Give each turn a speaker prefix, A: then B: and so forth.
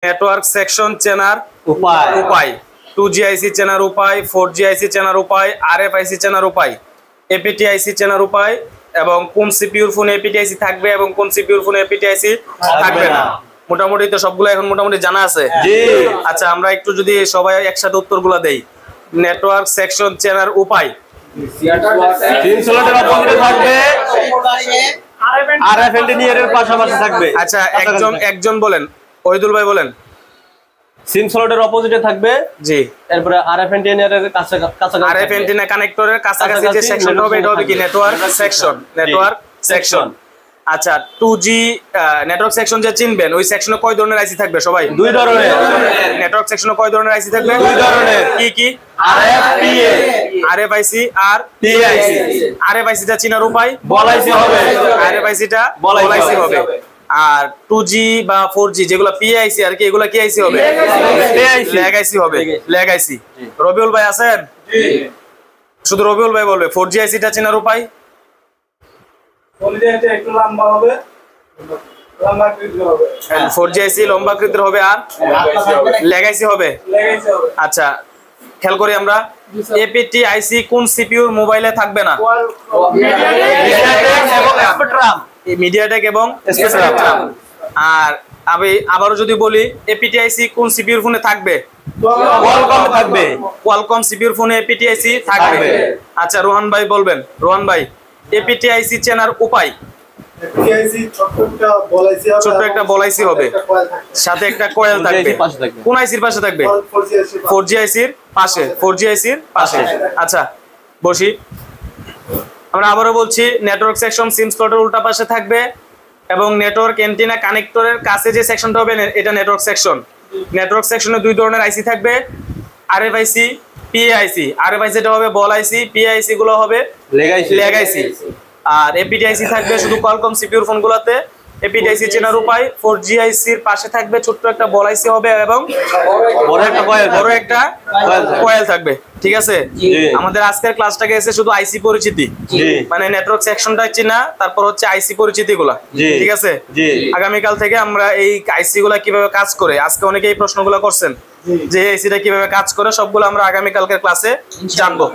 A: Network section চেনার উপায় 2G IC চেনার উপায়, 4G IC চেনার উপায়, RFIC চেনার উপায়, APT IC চেনার উপায় এবং কোন সিপিইউর ফোনে APT IC থাকবে এবং কোন সিপিইউর ফোনে APT IC থাকবে না। মোটামুটি তো সবগুলো এখন মোটামুটি জানা আছে। জি। আচ্ছা, আমরা একটু যদি সবাই একসাথে উত্তরগুলো দেই। নেটওয়ার্ক সেকশন চেনার উপায়
B: 3 স্লটের অপোজিটে থাকবে, RF এর পাশাপাশি থাকবে।
A: আচ্ছা, একজন বলেন, ওহিদুল ভাই বলেন।
B: সিম স্লটের অপোজিটে থাকবে, জি। তারপরে RF এর কাছাকাছি,
A: RF এন্টিনা কানেক্টরের কাছাকাছি যে সেকশনটা হবে এটা হবে কি নেটওয়ার্ক সেকশন। আচ্ছা, 2G নেটওয়ার্ক সেকশন যে চিনবেন, ওই সেকশনে কয় ধরনের আইসি থাকবে সবাই?
B: 2 ধরনের।
A: নেটওয়ার্ক সেকশনে কয় ধরনের আইসি থাকবে?
B: 2 ধরনের।
A: কি
B: RF, PA,
A: RFIC আর
B: PIC।
A: RFIC টা চিনার উপায়
B: বলাইসি হবে,
A: RFIC টা বলাইসি হবে। আর 2G বা 4G যেগুলো PIC আর কি, এগুলো কি আইসি হবে? ল্যাগ আইসি হবে, ল্যাগ আইসি। রবিউল ভাই আছেন? জি। শুধু রবিউল ভাই বলবে 4G আইসি টা চিনার উপায়।
C: 4G আইসি একটু লম্বা হবে, লম্বা আকৃতির হবে।
A: 4G আইসি লম্বা আকৃতির হবে আর ল্যাগ আইসি হবে। আচ্ছা, খেয়াল করি আমরা, APT IC কোন সিপিইউর মোবাইলে থাকবে না? মিডিয়াটেক এবং স্পেকট্রাম। আর আমি আবারও যদি বলি, APT IC কোন সিপিইউর ফোনে থাকবে?
B: কোয়ালকম থাকবে।
A: কোয়ালকম সিপিইউর ফোনে APT IC থাকবে। আচ্ছা, রোহান ভাই বলবেন। রোহান ভাই, APT IC চেনার উপায়। ছোট্ট একটা বলাইসি হবে, সাথে একটা কয়েল থাকবে। কোন আইসির পাশে থাকবে? 4G আইসির পাশে। 4G আইসির পাশে। আচ্ছা, বসি। আমরা আবারও বলছি, নেটওয়ার্ক সেকশন সিম স্লটের উল্টা পাশে থাকবে এবং নেটওয়ার্ক এন্টিনা কানেক্টরের কাছে যে সেকশনটা হবে এটা নেটওয়ার্ক সেকশন। নেটওয়ার্ক সেকশনে 2 ধরনের আইসি থাকবে, RFIC, PIC। RFIC টা হবে বল আইসি, PIC গুলো হবে ল্যাগ আইসি। আর APT IC থাকবে শুধু কোয়ালকম সিপিইউর ফোনগুলোতে। APT IC চেনার উপায়, 4G IC এর পাশে থাকবে ছোট্ট একটা বল আইসি হবে এবং বড় একটা কয়েল থাকবে। ঠিক আছে? আমাদের আজকের ক্লাসটা গেছে শুধু আইসি পরিচিতি, মানে নেটওয়ার্ক সেকশনটা চিনা, তারপর হচ্ছে আইসি পরিচিতি গুলা। ঠিক আছে? আগামীকাল থেকে আমরা এই আইসি গুলা কিভাবে কাজ করে, আজকে অনেকে এই প্রশ্নগুলো করছেন যে আইসিটা কিভাবে কাজ করে, সবগুলো আমরা আগামীকালকের ক্লাসে জানবো।